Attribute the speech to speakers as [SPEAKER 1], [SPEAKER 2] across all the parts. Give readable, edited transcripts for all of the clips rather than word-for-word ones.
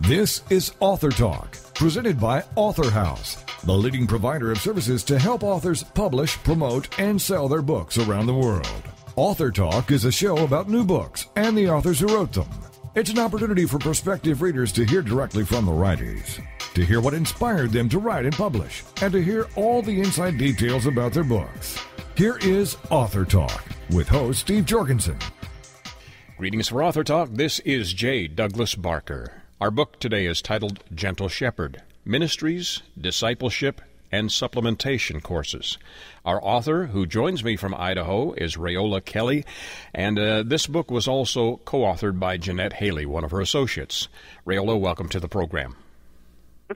[SPEAKER 1] This is Author Talk, presented by Author House, the leading provider of services to help authors publish, promote, and sell their books around the world. Author Talk is a show about new books and the authors who wrote them. It's an opportunity for prospective readers to hear directly from the writers, to hear what inspired them to write and publish, and to hear all the inside details about their books. Here is Author Talk with host Steve Jorgensen.
[SPEAKER 2] Greetings for Author Talk. This is J. Douglas Barker. Our book today is titled Gentle Shepherd, Ministries, Discipleship, and Supplementation Courses. Our author, who joins me from Idaho, is Rayola Kelly, and this book was also co-authored by Jeanette Haley, one of her associates. Rayola, welcome to the program.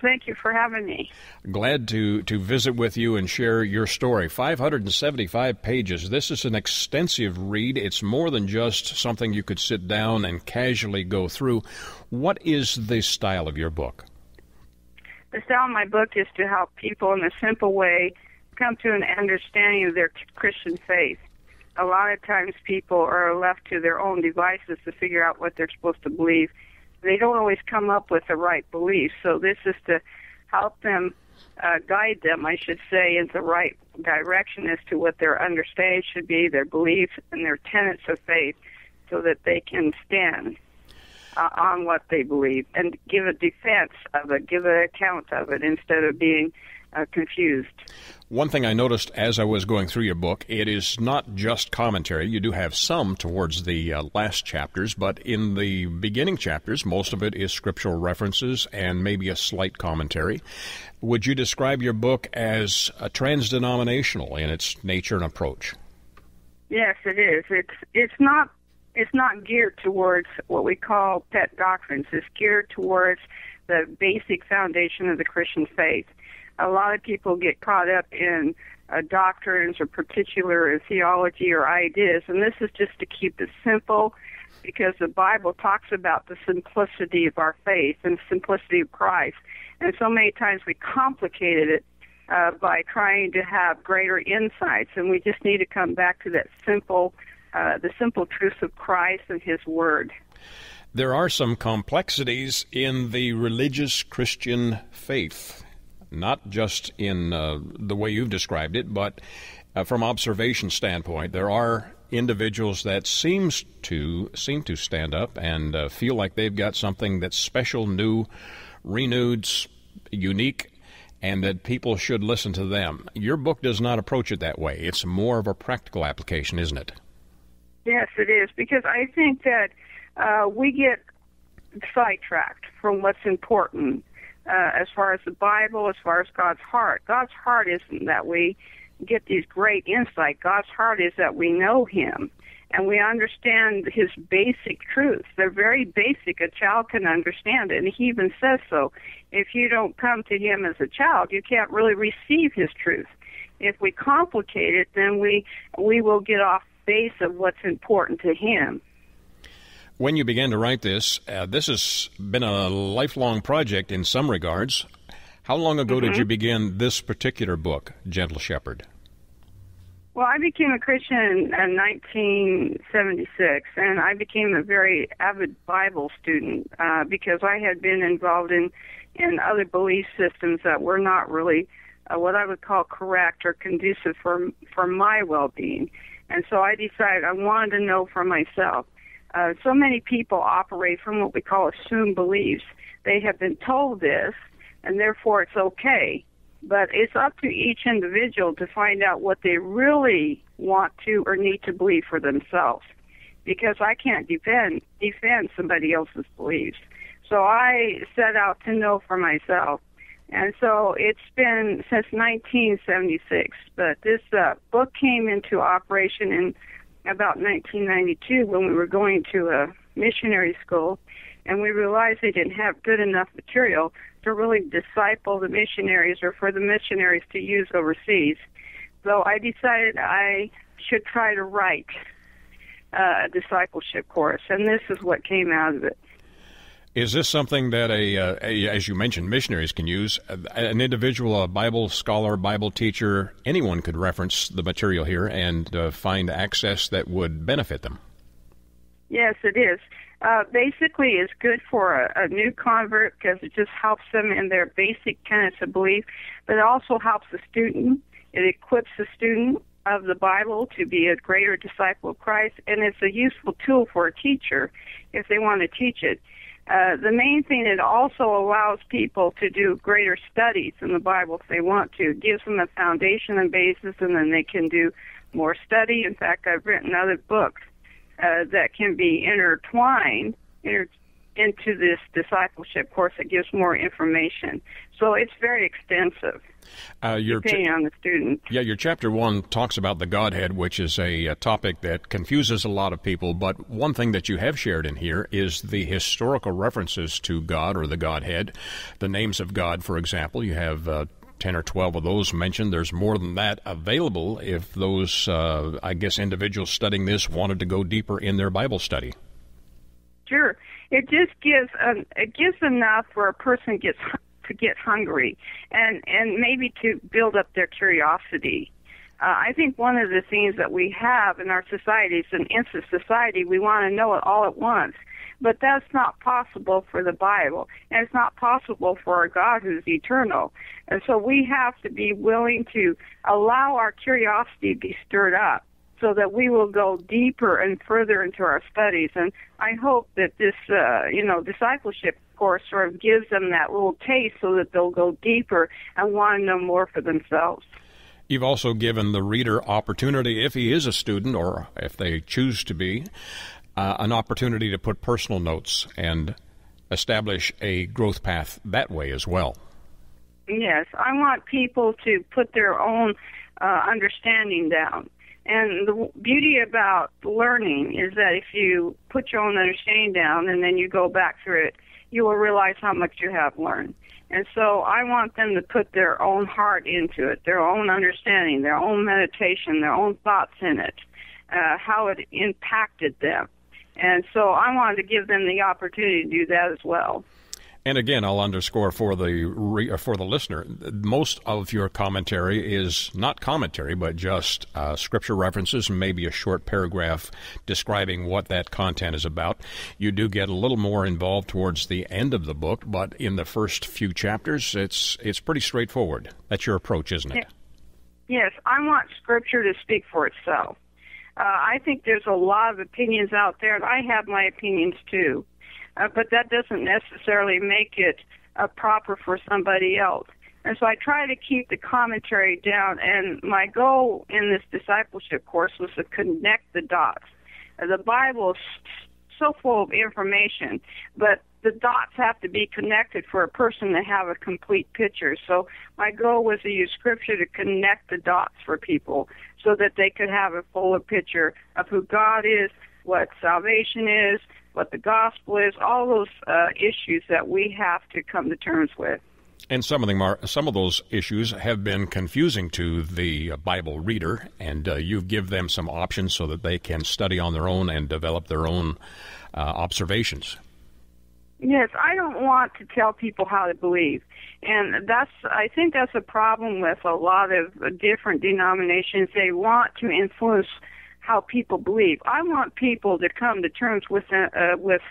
[SPEAKER 3] Thank you for having me.
[SPEAKER 2] Glad to visit with you and share your story. 575 pages. This is an extensive read. It's more than just something you could sit down and casually go through. What is the style of your book?
[SPEAKER 3] The style of my book is to help people in a simple way come to an understanding of their Christian faith. A lot of times people are left to their own devices to figure out what they're supposed to believe. They don't always come up with the right beliefs, so this is to help them, guide them, I should say, in the right direction as to what their understanding should be, their beliefs, and their tenets of faith, so that they can stand on what they believe and give a defense of it, give an account of it, instead of being confused.
[SPEAKER 2] One thing I noticed as I was going through your book, it is not just commentary. You do have some towards the last chapters, but in the beginning chapters, most of it is scriptural references and maybe a slight commentary. Would you describe your book as a transdenominational in its nature and approach?
[SPEAKER 3] Yes, it is. It's not geared towards what we call pet doctrines. It's geared towards the basic foundation of the Christian faith. A lot of people get caught up in doctrines or particular theology or ideas, and this is just to keep it simple, because the Bible talks about the simplicity of our faith and the simplicity of Christ. And so many times we complicated it by trying to have greater insights, and we just need to come back to that the simple truths of Christ and His Word.
[SPEAKER 2] There are some complexities in the religious Christian faith. Not just in the way you've described it, but from observation standpoint, there are individuals that seem to stand up and feel like they've got something that's special, new, renewed, unique, and that people should listen to them. Your book does not approach it that way. It's more of a practical application, isn't it?
[SPEAKER 3] Yes, it is, because I think that we get sidetracked from what's important. As far as the Bible, as far as God's heart. God's heart isn't that we get these great insight. God's heart is that we know Him and we understand His basic truths. They're very basic. A child can understand it, and He even says so. If you don't come to Him as a child, you can't really receive His truth. If we complicate it, then we will get off base of what's important to Him.
[SPEAKER 2] When you began to write this, this has been a lifelong project in some regards. How long ago did you begin this particular book, Gentle Shepherd?
[SPEAKER 3] Well, I became a Christian in 1976, and I became a very avid Bible student because I had been involved in other belief systems that were not really what I would call correct or conducive for my well-being. And so I decided I wanted to know for myself. So many people operate from what we call assumed beliefs. They have been told this, and therefore it's okay. But it's up to each individual to find out what they really want to or need to believe for themselves, because I can't defend somebody else's beliefs. So I set out to know for myself. And so it's been since 1976, but this book came into operation in about 1992 when we were going to a missionary school, and we realized they didn't have good enough material to really disciple the missionaries or for the missionaries to use overseas. So I decided I should try to write a discipleship course, and this is what came out of it.
[SPEAKER 2] Is this something that as you mentioned, missionaries can use? An individual, a Bible scholar, Bible teacher, anyone could reference the material here and find access that would benefit them?
[SPEAKER 3] Yes, it is. Basically, it's good for a new convert because it just helps them in their basic tenets of belief, but it also helps the student. It equips the student of the Bible to be a greater disciple of Christ, and it's a useful tool for a teacher if they want to teach it. The main thing, it also allows people to do greater studies in the Bible if they want to. It gives them a foundation and basis, and then they can do more study. In fact, I've written other books that can be intertwined into this discipleship course that gives more information. So it's very extensive, depending on the student.
[SPEAKER 2] Yeah, your Chapter 1 talks about the Godhead, which is a topic that confuses a lot of people. But one thing that you have shared in here is the historical references to God or the Godhead. The names of God, for example, you have 10 or 12 of those mentioned. There's more than that available if those, individuals studying this wanted to go deeper in their Bible study.
[SPEAKER 3] Sure. It just gives enough where a person gets to get hungry and maybe to build up their curiosity. I think one of the things that we have in our society is an instant society. We want to know it all at once. But that's not possible for the Bible, and it's not possible for our God who's eternal. And so we have to be willing to allow our curiosity to be stirred up so that we will go deeper and further into our studies. And I hope that this, discipleship course sort of gives them that little taste so that they'll go deeper and want to know more for themselves.
[SPEAKER 2] You've also given the reader opportunity, if he is a student or if they choose to be, an opportunity to put personal notes and establish a growth path that way as well.
[SPEAKER 3] Yes, I want people to put their own understanding down. And the beauty about learning is that if you put your own understanding down and then you go back through it, you will realize how much you have learned. And so I want them to put their own heart into it, their own understanding, their own meditation, their own thoughts in it, how it impacted them. And so I wanted to give them the opportunity to do that as well.
[SPEAKER 2] And again, I'll underscore for the listener, most of your commentary is not commentary, but just scripture references, maybe a short paragraph describing what that content is about. You do get a little more involved towards the end of the book, but in the first few chapters, it's pretty straightforward. That's your approach, isn't it?
[SPEAKER 3] Yes, I want scripture to speak for itself. I think there's a lot of opinions out there, and I have my opinions too. But that doesn't necessarily make it proper for somebody else. And so I try to keep the commentary down, and my goal in this discipleship course was to connect the dots. The Bible is so full of information, but the dots have to be connected for a person to have a complete picture. So my goal was to use Scripture to connect the dots for people so that they could have a fuller picture of who God is, what salvation is, what the gospel is, all those issues that we have to come to terms with.
[SPEAKER 2] And some of those issues have been confusing to the Bible reader, and you give them some options so that they can study on their own and develop their own observations.
[SPEAKER 3] Yes, I don't want to tell people how to believe, and I think that's a problem with a lot of different denominations. They want to influence how people believe. I want people to come to terms with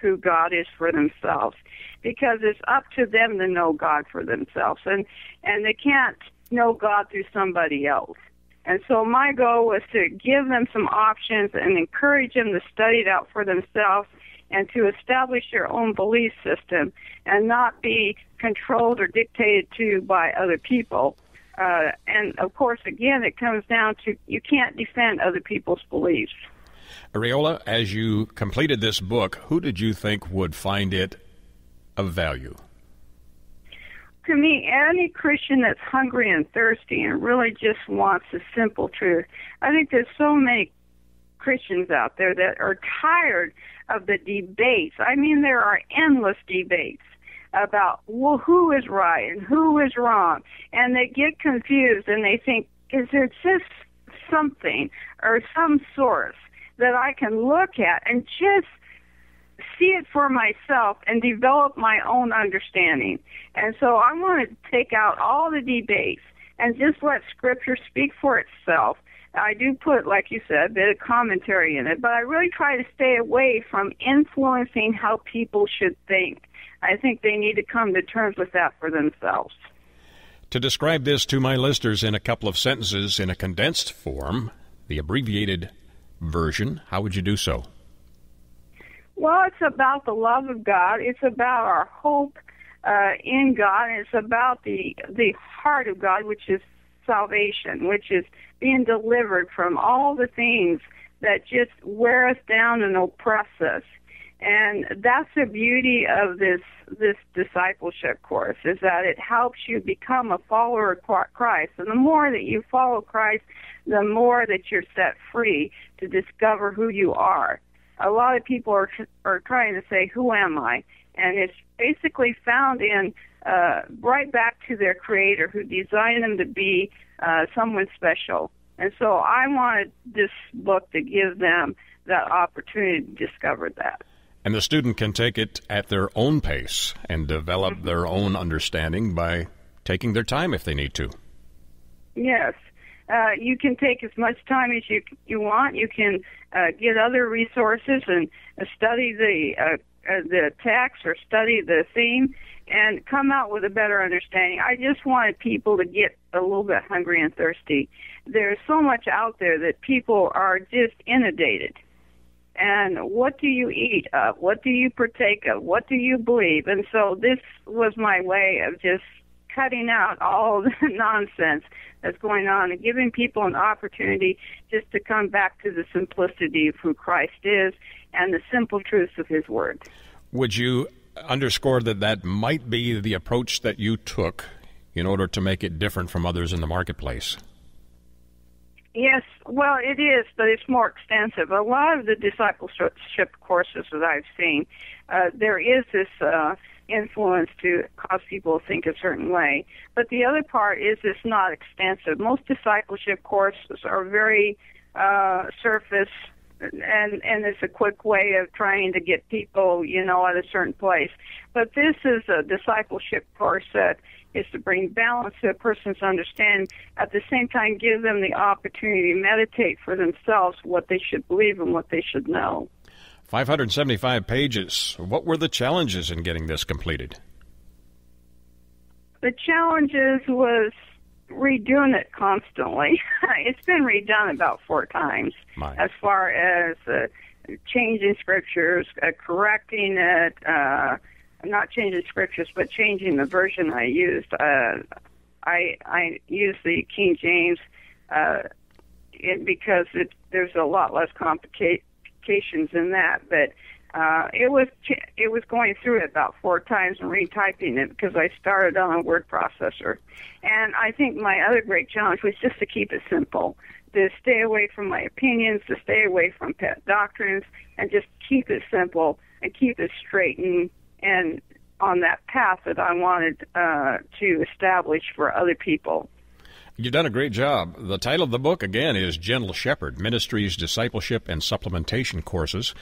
[SPEAKER 3] who God is for themselves, because it's up to them to know God for themselves, and they can't know God through somebody else. And so my goal was to give them some options and encourage them to study it out for themselves and to establish their own belief system and not be controlled or dictated to by other people. And, of course, again, it comes down to you can't defend other people's beliefs.
[SPEAKER 2] Rayola, as you completed this book, who did you think would find it of value?
[SPEAKER 3] To me, any Christian that's hungry and thirsty and really just wants the simple truth. I think there's so many Christians out there that are tired of the debates. I mean, there are endless debates about, well, who is right and who is wrong, and they get confused and they think, is there just something or some source that I can look at and just see it for myself and develop my own understanding? And so I want to take out all the debates and just let Scripture speak for itself, I do put, like you said, a bit of commentary in it, but I really try to stay away from influencing how people should think. I think they need to come to terms with that for themselves.
[SPEAKER 2] To describe this to my listeners in a couple of sentences in a condensed form, the abbreviated version, how would you do so?
[SPEAKER 3] Well, it's about the love of God. It's about our hope in God. And it's about the heart of God, which is salvation, which is being delivered from all the things that just wear us down and oppress us. And that's the beauty of this discipleship course, is that it helps you become a follower of Christ. And the more that you follow Christ, the more that you're set free to discover who you are. A lot of people are trying to say, who am I? And it's basically found in right back to their Creator, who designed them to be someone special. And so I wanted this book to give them that opportunity to discover that.
[SPEAKER 2] And the student can take it at their own pace and develop their own understanding by taking their time if they need to.
[SPEAKER 3] Yes. You can take as much time as you want. You can get other resources and study the text or study the theme and come out with a better understanding. I just wanted people to get a little bit hungry and thirsty. There's so much out there that people are just inundated. And what do you eat of? What do you partake of? What do you believe? And so this was my way of just cutting out all the nonsense that's going on and giving people an opportunity just to come back to the simplicity of who Christ is and the simple truths of His Word.
[SPEAKER 2] Would you underscore that might be the approach that you took in order to make it different from others in the marketplace?
[SPEAKER 3] Yes, well, it is, but it's more extensive. A lot of the discipleship courses that I've seen, there is this influence to cause people to think a certain way. But the other part is it's not extensive. Most discipleship courses are very surface, and it's a quick way of trying to get people, at a certain place. But this is a discipleship course that is to bring balance to a person's understanding, at the same time give them the opportunity to meditate for themselves what they should believe and what they should know.
[SPEAKER 2] 575 pages. What were the challenges in getting this completed?
[SPEAKER 3] The challenges was redoing it constantly. It's been redone about 4 times. As far as changing scriptures, correcting it, not changing scriptures, but changing the version I used. I used the King James because there's a lot less complications in that. But it was going through it about 4 times and retyping it because I started on a word processor. And I think my other great challenge was just to keep it simple, to stay away from my opinions, to stay away from pet doctrines, and just keep it simple and keep it straight and on that path that I wanted to establish for other people.
[SPEAKER 2] You've done a great job. The title of the book, again, is Gentle Shepherd, Ministries, Discipleship, and Supplementation Courses.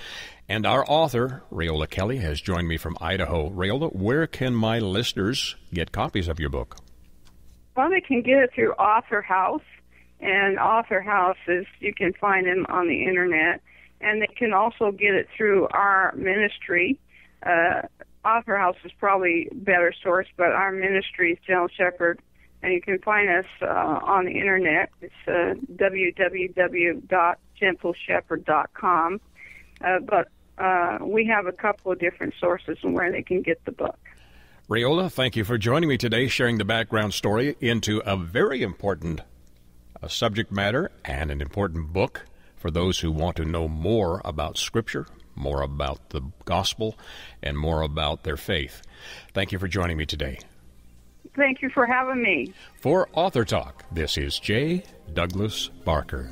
[SPEAKER 2] And our author, Rayola Kelly, has joined me from Idaho. Rayola, where can my listeners get copies of your book?
[SPEAKER 3] Well, they can get it through Author House. And Author House you can find them on the Internet. And they can also get it through our ministry. Author House is probably a better source, but our ministry is Gentle Shepherd, and you can find us on the Internet. It's www.gentleshepherd.com. But we have a couple of different sources on where they can get the book.
[SPEAKER 2] Rayola, thank you for joining me today, sharing the background story into a very important subject matter and an important book for those who want to know more about Scripture, more about the gospel, and more about their faith. Thank you for joining me today.
[SPEAKER 3] Thank you for having me.
[SPEAKER 2] For Author Talk, this is J. Douglas Barker.